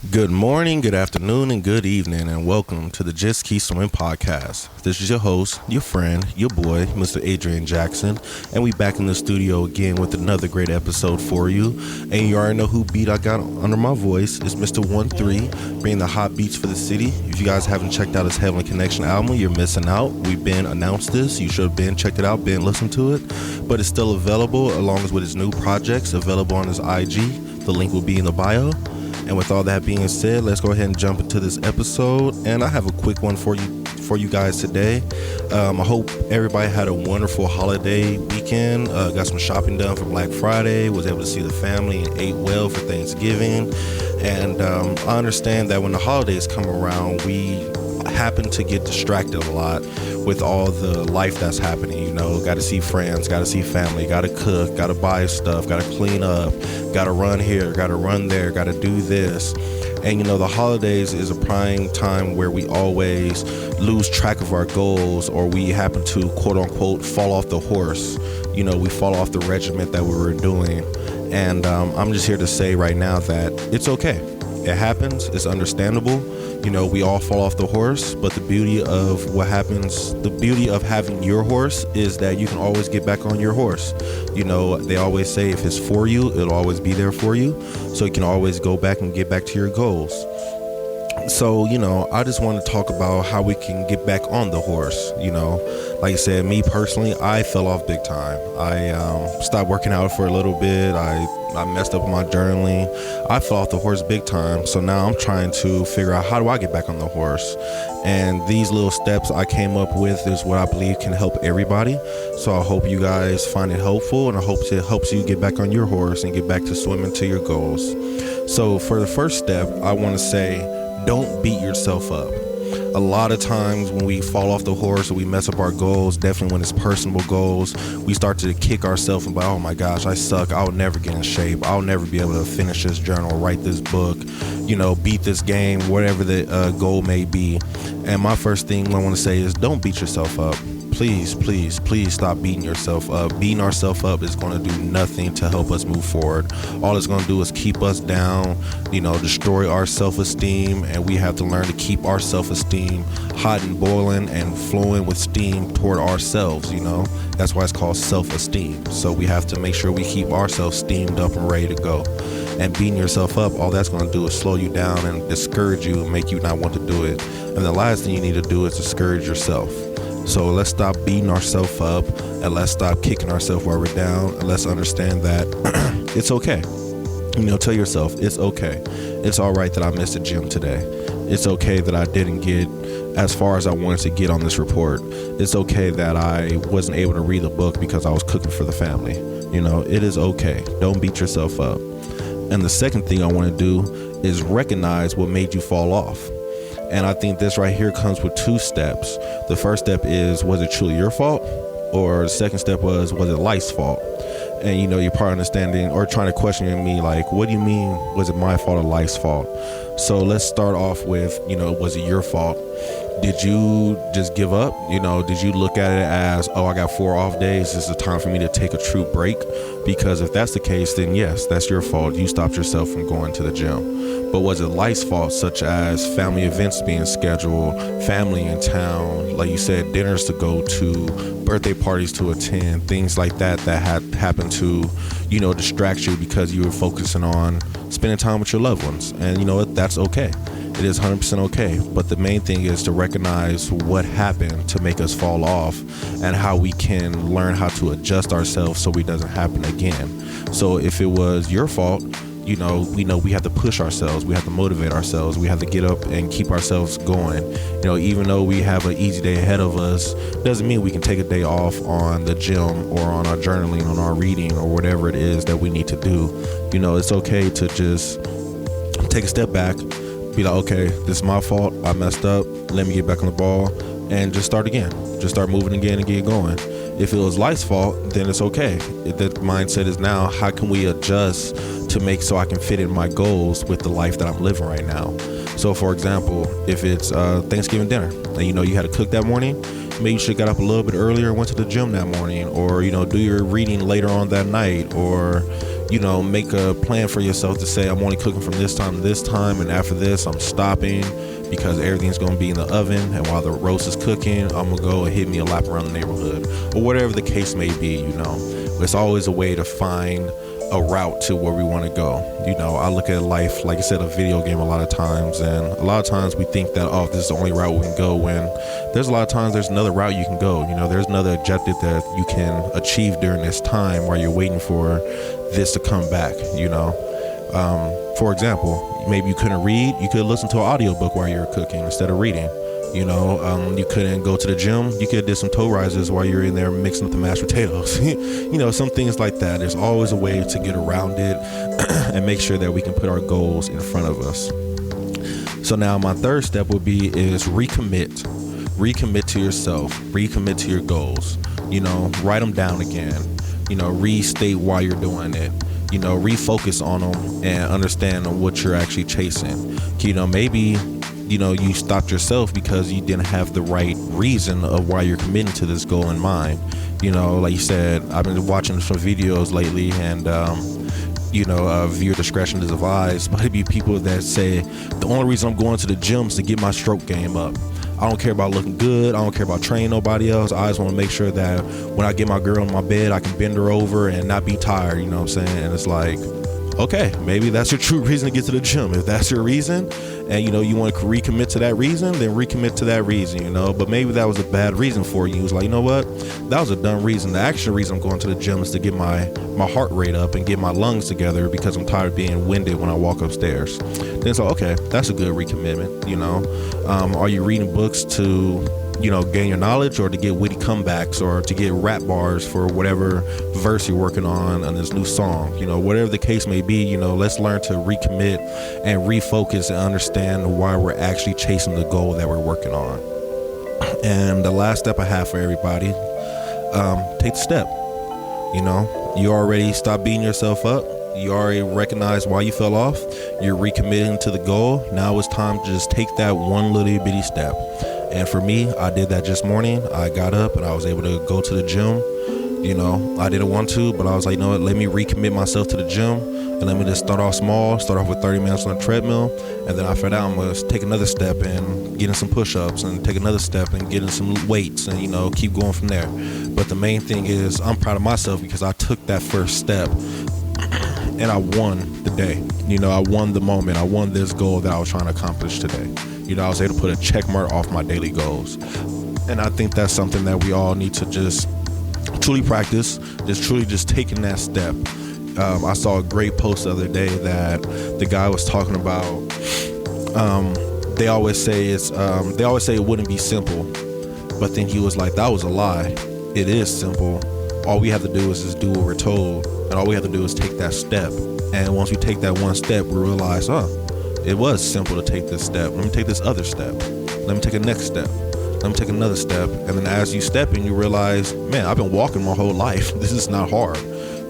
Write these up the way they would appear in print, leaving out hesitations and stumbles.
Good morning, good afternoon, and good evening, and welcome to the Just Keep Swimming podcast. This is your host, your friend, your boy, Mr. Adrian Jackson, and we back in the studio again with another great episode for you. And you already know who beat I got under my voice. It's Mr. 1-3, bringing the hot beats for the city. If you guys haven't checked out his Heavenly Connection album, you're missing out. We've been announced this. You should have been checked it out, been listened to it. But it's still available along with his new projects available on his IG. The link will be in the bio. And with all that being said, let's go ahead and jump into this episode. And I have a quick one for you guys today. I hope everybody had a wonderful holiday weekend. Got some shopping done for Black Friday. Was able to see the family and ate well for Thanksgiving. And I understand that when the holidays come around, we happen to get distracted a lot with all the life that's happening. You know, got to see friends, got to see family, got to cook, got to buy stuff, got to clean up, got to run here, got to run there, got to do this. And you know, the holidays is a prime time where we always lose track of our goals, or we happen to quote unquote fall off the horse. You know, we fall off the regiment that we were doing. And I'm just here to say right now that it's okay. It happens. It's understandable. You know, we all fall off the horse, but the beauty of what happens, the beauty of having your horse is that you can always get back on your horse. You know, they always say if it's for you, it'll always be there for you. So you can always go back and get back to your goals. So, you know, I just want to talk about how we can get back on the horse. You know, like I said, me personally, I fell off big time. I stopped working out for a little bit. I messed up my journaling. I fell off the horse big time. So now I'm trying to figure out, how do I get back on the horse? And these little steps I came up with is what I believe can help everybody. So I hope you guys find it helpful, and I hope it helps you get back on your horse and get back to swimming to your goals. So for the first step, I want to say, don't beat yourself up. A lot of times when we fall off the horse or we mess up our goals, definitely when it's personal goals, we start to kick ourselves and be like, oh my gosh, I suck. I'll never get in shape. I'll never be able to finish this journal, write this book, you know, beat this game, whatever the goal may be. And my first thing I want to say is, don't beat yourself up. Please, please, please stop beating yourself up. Beating ourselves up is going to do nothing to help us move forward. All it's going to do is keep us down, you know, destroy our self-esteem, and we have to learn to keep our self-esteem hot and boiling and flowing with steam toward ourselves, you know. That's why it's called self-esteem. So we have to make sure we keep ourselves steamed up and ready to go. And beating yourself up, all that's going to do is slow you down and discourage you and make you not want to do it. And the last thing you need to do is discourage yourself. So let's stop beating ourselves up, and let's stop kicking ourselves while we're down, and let's understand that it's okay. You know, tell yourself, it's okay. It's all right that I missed the gym today. It's okay that I didn't get as far as I wanted to get on this report. It's okay that I wasn't able to read the book because I was cooking for the family. You know, it is okay. Don't beat yourself up. And the second thing I want to do is recognize what made you fall off. And I think this right here comes with two steps. The first step is, was it truly your fault? Or the second step was it life's fault? And you know, you're probably understanding or trying to question me like, what do you mean, was it my fault or life's fault? So let's start off with, you know, was it your fault? Did you just give up? You know, did you look at it as, oh, I got 4 off days, this is a time for me to take a true break? Because if that's the case, then yes, that's your fault. You stopped yourself from going to the gym. But was it life's fault, such as family events being scheduled, family in town, like you said, dinners to go to, birthday parties to attend, things like that had happened to, you know, distract you because you were focusing on spending time with your loved ones? And you know what, that's okay. It is 100% okay. But the main thing is to recognize what happened to make us fall off and how we can learn how to adjust ourselves so it doesn't happen again. So if it was your fault, you know, we have to push ourselves, we have to motivate ourselves, we have to get up and keep ourselves going. You know, even though we have an easy day ahead of us, doesn't mean we can take a day off on the gym or on our journaling, on our reading, or whatever it is that we need to do. You know, it's okay to just take a step back, be like, okay, this is my fault, I messed up, let me get back on the ball, and just start again. Just start moving again and get going. If it was life's fault, then it's okay. The mindset is now, how can we adjust to make so I can fit in my goals with the life that I'm living right now? So for example, if it's Thanksgiving dinner and you know you had to cook that morning, maybe you should got up a little bit earlier and went to the gym that morning, or you know, do your reading later on that night, or make a plan for yourself to say, I'm only cooking from this time to this time, and after this I'm stopping because everything's going to be in the oven, and while the roast is cooking, I'm going to go and hit me a lap around the neighborhood, or whatever the case may be. It's always a way to find a route to where we want to go. I look at life, like I said, a video game a lot of times, and a lot of times we think that, this is the only route we can go, when there's a lot of times there's another route you can go. There's another objective that you can achieve during this time while you're waiting for this to come back. For example, maybe you couldn't read, you could listen to an audiobook while you're cooking instead of reading. You couldn't go to the gym, you could have did some toe rises while you're in there mixing up the mashed potatoes. Some things like that. There's always a way to get around it and make sure that we can put our goals in front of us. So now my third step would be is recommit to yourself, recommit to your goals. Write them down again, restate why you're doing it, refocus on them and understand what you're actually chasing. Maybe you stopped yourself because you didn't have the right reason of why you're committing to this goal in mind. Like you said, I've been watching some videos lately, and viewer discretion is advised. But it'd be people that say, the only reason I'm going to the gym is to get my stroke game up. I don't care about looking good. I don't care about training nobody else. I just want to make sure that when I get my girl in my bed, I can bend her over and not be tired. You know what I'm saying? And it's like, okay, maybe that's your true reason to get to the gym. If that's your reason, and you want to recommit to that reason, then recommit to that reason. But maybe that was a bad reason for you. It was like, you know what, that was a dumb reason. The actual reason I'm going to the gym is to get my heart rate up and get my lungs together, because I'm tired of being winded when I walk upstairs. Then so, okay, that's a good recommitment. Are you reading books to gain your knowledge, or to get witty comebacks, or to get rap bars for whatever verse you're working on this new song? Whatever the case may be, let's learn to recommit and refocus and understand why we're actually chasing the goal that we're working on. And the last step I have for everybody, take the step. You already stopped beating yourself up. You already recognize why you fell off. You're recommitting to the goal. Now it's time to just take that one little bitty step. And for me, I did that this morning. I got up and I was able to go to the gym. I didn't want to, but I was like, let me recommit myself to the gym, and let me just start off small, start off with 30 minutes on the treadmill. And then after that, I'm going to take another step and get in some push-ups, and take another step and get in some weights, and, keep going from there. But the main thing is, I'm proud of myself because I took that first step and I won the day. I won the moment. I won this goal that I was trying to accomplish today. I was able to put a check mark off my daily goals. And I think that's something that we all need to just truly practice, just taking that step. I saw a great post the other day that the guy was talking about, they always say it wouldn't be simple, but then he was like, that was a lie. It is simple. All we have to do is just do what we're told, and all we have to do is take that step. And once we take that one step, we realize, it was simple to take this step. Let me take this other step. Let me take a next step. Let me take another step. And then as you step in, you realize, man, I've been walking my whole life. This is not hard.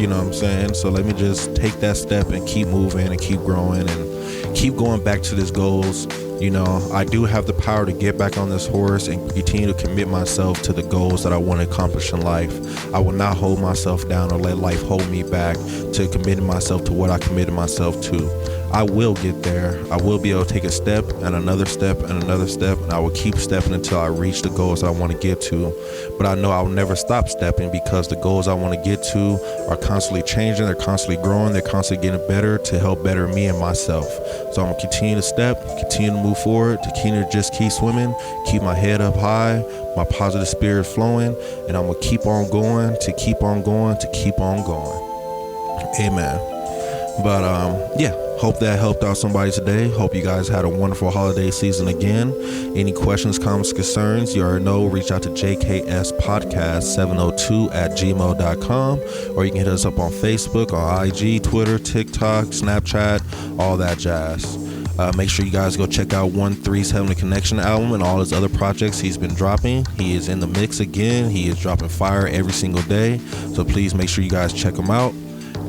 You know what I'm saying? So let me just take that step and keep moving and keep growing and keep going back to these goals. I do have the power to get back on this horse and continue to commit myself to the goals that I want to accomplish in life. I will not hold myself down or let life hold me back to committing myself to what I committed myself to. I will get there. I will be able to take a step and another step and another step, and I will keep stepping until I reach the goals I want to get to. But I know I'll never stop stepping, because the goals I want to get to are constantly changing, they're constantly growing, they're constantly getting better to help better me and myself. So I'm going to continue to step, continue to move forward, to continue to just keep swimming, keep my head up high, my positive spirit flowing, and I'm going to keep on going, to keep on going, to keep on going. Amen. But hope that helped out somebody today. Hope you guys had a wonderful holiday season again. Any questions, comments, concerns, you already know, reach out to jkspodcast702@gmail.com, or you can hit us up on Facebook, on IG, Twitter, TikTok, Snapchat, all that jazz. Make sure you guys go check out 1-3's Heavenly Connection album and all his other projects he's been dropping. He is in the mix again. He is dropping fire every single day. So please make sure you guys check him out.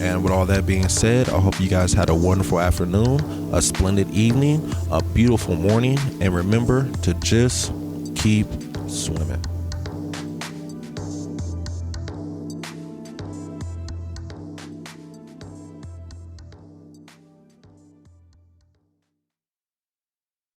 And with all that being said, I hope you guys had a wonderful afternoon, a splendid evening, a beautiful morning, and remember to just keep swimming.